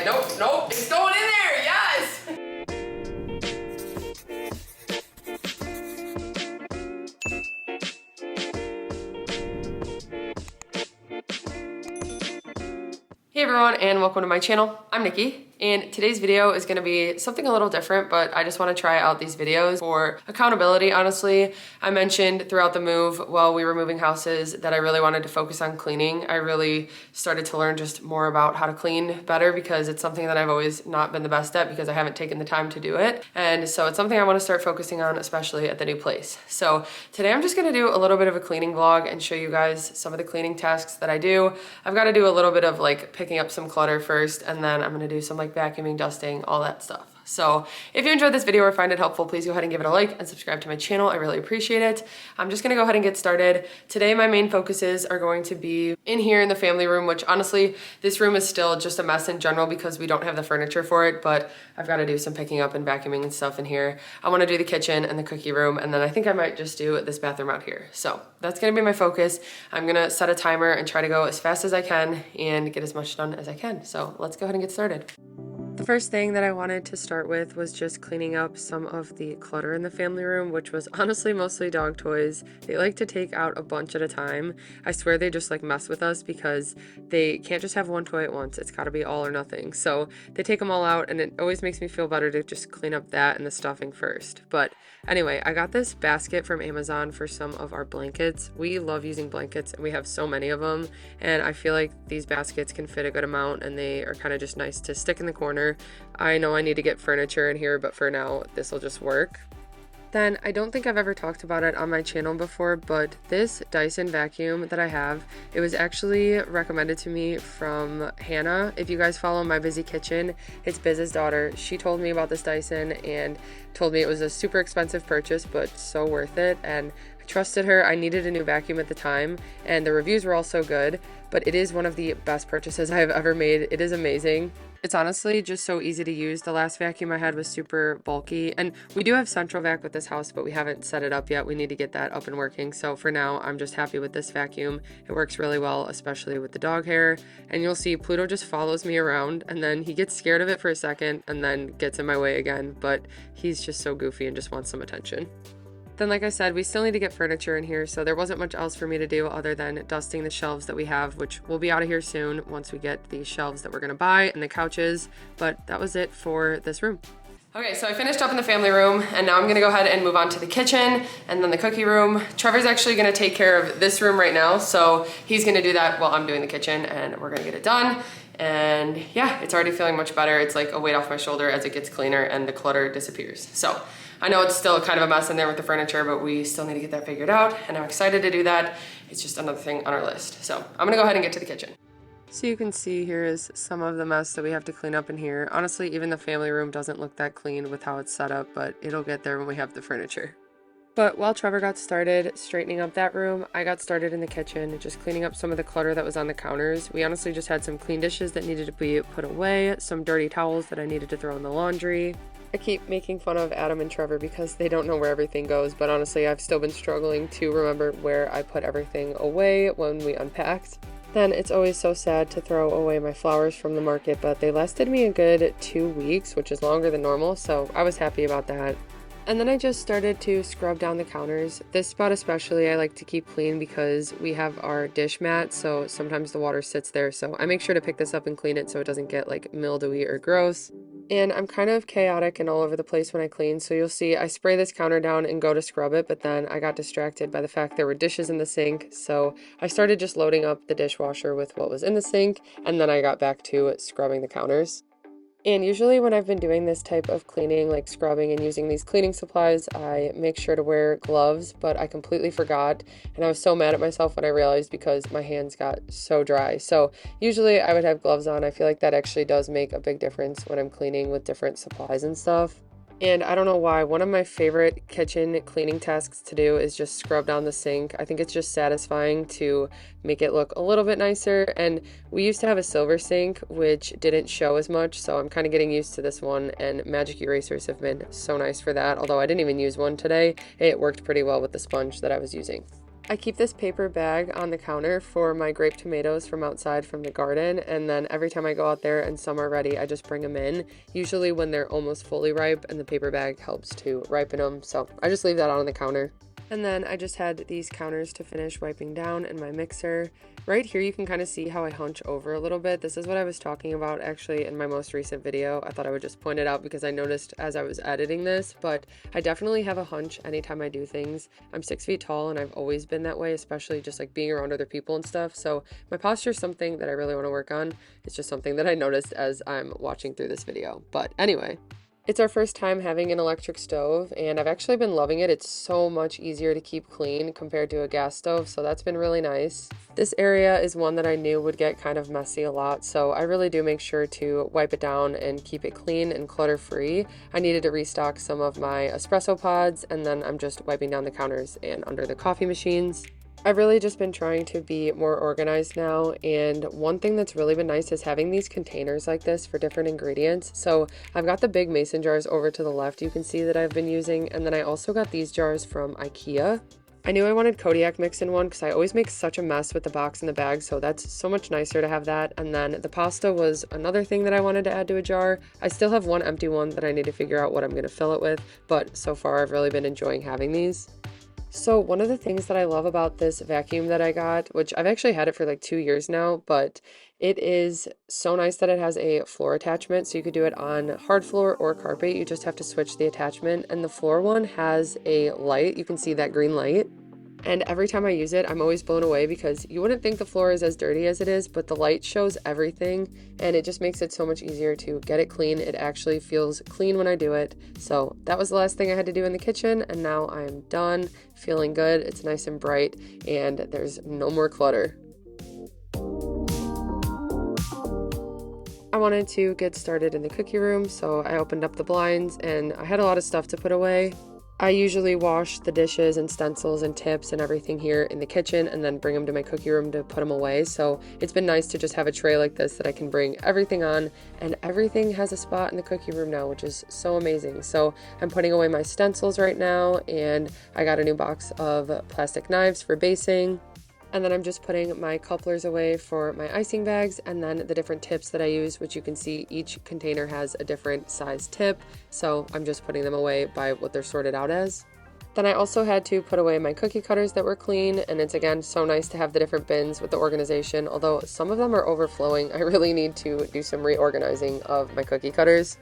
Nope, nope, it's going in there, yes! Hey everyone, and welcome to my channel. I'm Nikki, and today's video is gonna be something a little different, but I just wanna try out these videos for accountability, honestly. I mentioned throughout the move while we were moving houses that I really wanted to focus on cleaning. I really started to learn just more about how to clean better because it's something that I've always not been the best at because I haven't taken the time to do it. And so it's something I wanna start focusing on, especially at the new place. So today I'm just gonna do a little bit of a cleaning vlog and show you guys some of the cleaning tasks that I do. I've gotta do a little bit of like picking up some clutter first, and then I'm gonna do some like vacuuming, dusting, all that stuff. So if you enjoyed this video or find it helpful, please go ahead and give it a like and subscribe to my channel. I really appreciate it. I'm just gonna go ahead and get started. Today, my main focuses are going to be in here in the family room, which honestly, this room is still just a mess in general because we don't have the furniture for it, but I've gotta do some picking up and vacuuming and stuff in here. I wanna do the kitchen and the cookie room, and then I think I might just do this bathroom out here. So that's gonna be my focus. I'm gonna set a timer and try to go as fast as I can and get as much done as I can. So let's go ahead and get started. The first thing that I wanted to start with was just cleaning up some of the clutter in the family room, which was honestly mostly dog toys. They like to take out a bunch at a time. I swear they just like mess with us because they can't just have one toy at once. It's gotta be all or nothing. So they take them all out, and it always makes me feel better to just clean up that and the stuffing first. But anyway, I got this basket from Amazon for some of our blankets. We love using blankets and we have so many of them, and I feel like these baskets can fit a good amount and they are kind of just nice to stick in the corner. I know I need to get furniture in here, but for now, this will just work. Then, I don't think I've ever talked about it on my channel before, but this Dyson vacuum that I have, it was actually recommended to me from Hannah. If you guys follow My Busy Kitchen, it's Biz's daughter. She told me about this Dyson and told me it was a super expensive purchase, but so worth it. And I trusted her. I needed a new vacuum at the time, and the reviews were all so good, but it is one of the best purchases I have ever made. It is amazing. It's honestly just so easy to use. The last vacuum I had was super bulky, and we do have central vac with this house, but we haven't set it up yet. We need to get that up and working. So for now, I'm just happy with this vacuum. It works really well, especially with the dog hair. And you'll see Pluto just follows me around, and then he gets scared of it for a second and then gets in my way again. But he's just so goofy and just wants some attention. Then, like I said, we still need to get furniture in here, so there wasn't much else for me to do other than dusting the shelves that we have, which will be out of here soon once we get the shelves that we're gonna buy and the couches, but that was it for this room. Okay, so I finished up in the family room, and now I'm gonna go ahead and move on to the kitchen and then the cookie room. Trevor's actually gonna take care of this room right now, so he's gonna do that while I'm doing the kitchen, and we're gonna get it done. And yeah, it's already feeling much better. It's like a weight off my shoulder as it gets cleaner and the clutter disappears. So I know it's still kind of a mess in there with the furniture, but we still need to get that figured out, and I'm excited to do that. It's just another thing on our list. So I'm gonna go ahead and get to the kitchen. So you can see here is some of the mess that we have to clean up in here. Honestly, even the family room doesn't look that clean with how it's set up, but it'll get there when we have the furniture. But while Trevor got started straightening up that room, I got started in the kitchen, just cleaning up some of the clutter that was on the counters. We honestly just had some clean dishes that needed to be put away, some dirty towels that I needed to throw in the laundry. I keep making fun of Adam and Trevor because they don't know where everything goes, but honestly, I've still been struggling to remember where I put everything away when we unpacked. Then it's always so sad to throw away my flowers from the market, but they lasted me a good 2 weeks, which is longer than normal, so I was happy about that. And then I just started to scrub down the counters. This spot especially I like to keep clean because we have our dish mat, so sometimes the water sits there, so I make sure to pick this up and clean it so it doesn't get like mildewy or gross. And I'm kind of chaotic and all over the place when I clean, so you'll see I spray this counter down and go to scrub it, but then I got distracted by the fact there were dishes in the sink, so I started just loading up the dishwasher with what was in the sink, and then I got back to scrubbing the counters. And usually when I've been doing this type of cleaning, like scrubbing and using these cleaning supplies, I make sure to wear gloves, but I completely forgot. And I was so mad at myself when I realized because my hands got so dry. So usually I would have gloves on. I feel like that actually does make a big difference when I'm cleaning with different supplies and stuff. And I don't know why, one of my favorite kitchen cleaning tasks to do is just scrub down the sink. I think it's just satisfying to make it look a little bit nicer. And we used to have a silver sink, which didn't show as much, so I'm kind of getting used to this one, and magic erasers have been so nice for that. Although I didn't even use one today, it worked pretty well with the sponge that I was using. I keep this paper bag on the counter for my grape tomatoes from outside from the garden, and then every time I go out there and some are ready, I just bring them in, usually when they're almost fully ripe, and the paper bag helps to ripen them, so I just leave that on the counter. And then I just had these counters to finish wiping down in my mixer. Right here you can kind of see how I hunch over a little bit. This is what I was talking about actually in my most recent video. I thought I would just point it out because I noticed as I was editing this, but I definitely have a hunch anytime I do things. I'm 6 feet tall and I've always been that way, especially just like being around other people and stuff. So my posture is something that I really want to work on. It's just something that I noticed as I'm watching through this video. But anyway. It's our first time having an electric stove, and I've actually been loving it. It's so much easier to keep clean compared to a gas stove, so that's been really nice. This area is one that I knew would get kind of messy a lot, so I really do make sure to wipe it down and keep it clean and clutter-free. I needed to restock some of my espresso pods, and then I'm just wiping down the counters and under the coffee machines. I've really just been trying to be more organized now, and one thing that's really been nice is having these containers like this for different ingredients. So I've got the big mason jars over to the left you can see that I've been using, and then I also got these jars from IKEA. I knew I wanted Kodiak mix in one because I always make such a mess with the box and the bag, so that's so much nicer to have that. And then the pasta was another thing that I wanted to add to a jar. I still have one empty one that I need to figure out what I'm going to fill it with, but so far I've really been enjoying having these. So one of the things that I love about this vacuum that I got, which I've actually had it for like 2 years now, but it is so nice that it has a floor attachment, so you could do it on hard floor or carpet. You just have to switch the attachment, and the floor one has a light. You can see that green light. And every time I use it, I'm always blown away because you wouldn't think the floor is as dirty as it is, but the light shows everything and it just makes it so much easier to get it clean. It actually feels clean when I do it. So that was the last thing I had to do in the kitchen, and now I am done, feeling good. It's nice and bright and there's no more clutter. I wanted to get started in the cookie room, so I opened up the blinds and I had a lot of stuff to put away. I usually wash the dishes and stencils and tips and everything here in the kitchen and then bring them to my cookie room to put them away. So it's been nice to just have a tray like this that I can bring everything on, and everything has a spot in the cookie room now, which is so amazing. So I'm putting away my stencils right now, and I got a new box of plastic knives for basing. And then I'm just putting my couplers away for my icing bags, and then the different tips that I use, which you can see each container has a different size tip. So I'm just putting them away by what they're sorted out as. Then I also had to put away my cookie cutters that were clean, and it's again so nice to have the different bins with the organization. Although some of them are overflowing, I really need to do some reorganizing of my cookie cutters.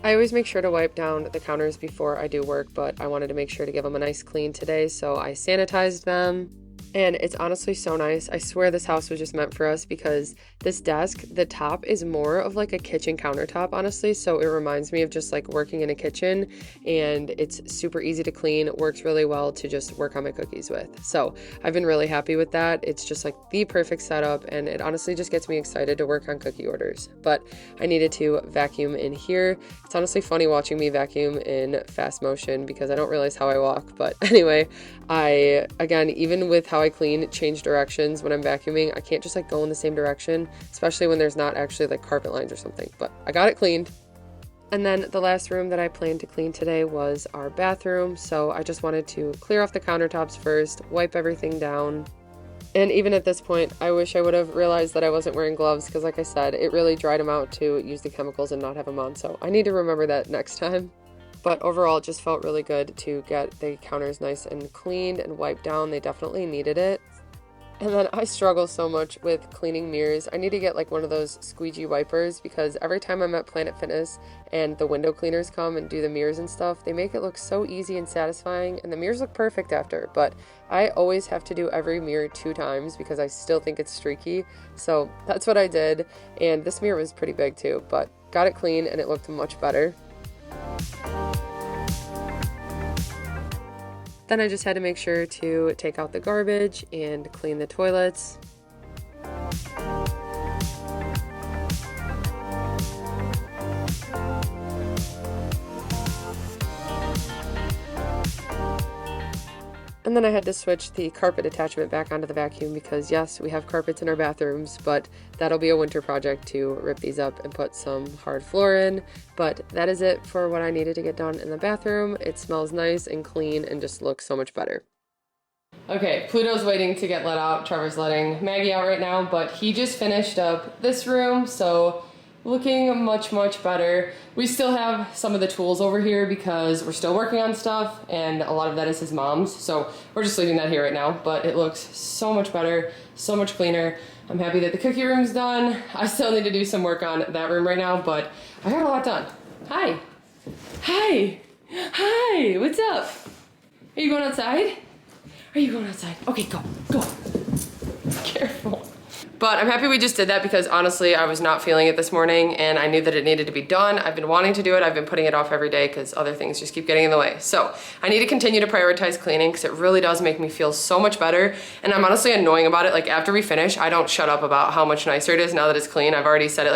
I always make sure to wipe down the counters before I do work, but I wanted to make sure to give them a nice clean today, so I sanitized them. And it's honestly so nice. I swear this house was just meant for us because this desk, the top is more of like a kitchen countertop, honestly. So it reminds me of just like working in a kitchen, and it's super easy to clean. It works really well to just work on my cookies with. So I've been really happy with that. It's just like the perfect setup, and it honestly just gets me excited to work on cookie orders. But I needed to vacuum in here. It's honestly funny watching me vacuum in fast motion because I don't realize how I walk. But anyway, again, even with how I clean, change directions when I'm vacuuming, I can't just like go in the same direction, especially when there's not actually like carpet lines or something. But I got it cleaned. And then the last room that I planned to clean today was our bathroom. So I just wanted to clear off the countertops first, wipe everything down. And even at this point, I wish I would have realized that I wasn't wearing gloves because like I said, it really dried them out to use the chemicals and not have them on. So I need to remember that next time. But overall, it just felt really good to get the counters nice and cleaned and wiped down. They definitely needed it. And then I struggle so much with cleaning mirrors. I need to get like one of those squeegee wipers because every time I'm at Planet Fitness and the window cleaners come and do the mirrors and stuff, they make it look so easy and satisfying, and the mirrors look perfect after. But I always have to do every mirror 2 times because I still think it's streaky. So that's what I did. And this mirror was pretty big too, but got it clean and it looked much better. Then I just had to make sure to take out the garbage and clean the toilets. And then I had to switch the carpet attachment back onto the vacuum because yes, we have carpets in our bathrooms, but that'll be a winter project to rip these up and put some hard floor in. But that is it for what I needed to get done in the bathroom. It smells nice and clean and just looks so much better. Okay, Pluto's waiting to get let out. Trevor's letting Maggie out right now, but he just finished up this room, so looking much, much better. We still have some of the tools over here because we're still working on stuff, and a lot of that is his mom's, so we're just leaving that here right now, but it looks so much better, so much cleaner. I'm happy that the cookie room's done. I still need to do some work on that room right now, but I got a lot done. Hi. Hi. Hi, what's up? Are you going outside? Are you going outside? Okay, go, go. Careful. But I'm happy we just did that because honestly, I was not feeling it this morning and I knew that it needed to be done. I've been wanting to do it. I've been putting it off every day because other things just keep getting in the way. So I need to continue to prioritize cleaning because it really does make me feel so much better. And I'm honestly annoying about it. Like after we finish, I don't shut up about how much nicer it is now that it's clean. I've already said it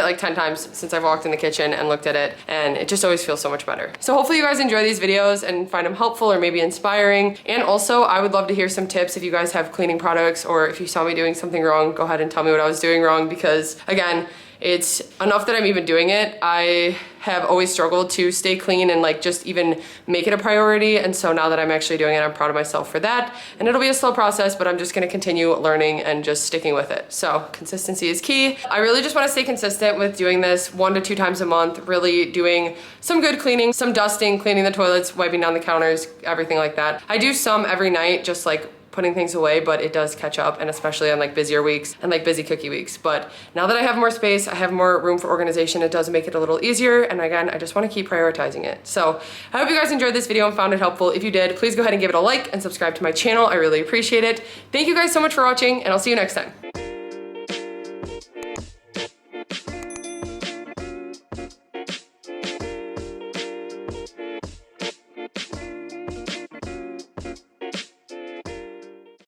like 10 times since I've walked in the kitchen and looked at it, and it just always feels so much better. So hopefully you guys enjoy these videos and find them helpful or maybe inspiring. And also I would love to hear some tips if you guys have cleaning products, or if you saw me doing something wrong, go ahead and tell me what I was doing wrong, because again, it's enough that I'm even doing it. I have always struggled to stay clean and like just even make it a priority. And so now that I'm actually doing it, I'm proud of myself for that. And it'll be a slow process, but I'm just gonna continue learning and just sticking with it. So consistency is key. I really just wanna stay consistent with doing this 1 to 2 times a month, really doing some good cleaning, some dusting, cleaning the toilets, wiping down the counters, everything like that. I do some every night, just like putting things away, but it does catch up, and especially on like busier weeks and like busy cookie weeks. But now that I have more space, I have more room for organization, it does make it a little easier. And again, I just want to keep prioritizing it. So I hope you guys enjoyed this video and found it helpful. If you did, please go ahead and give it a like and subscribe to my channel. I really appreciate it. Thank you guys so much for watching, and I'll see you next time.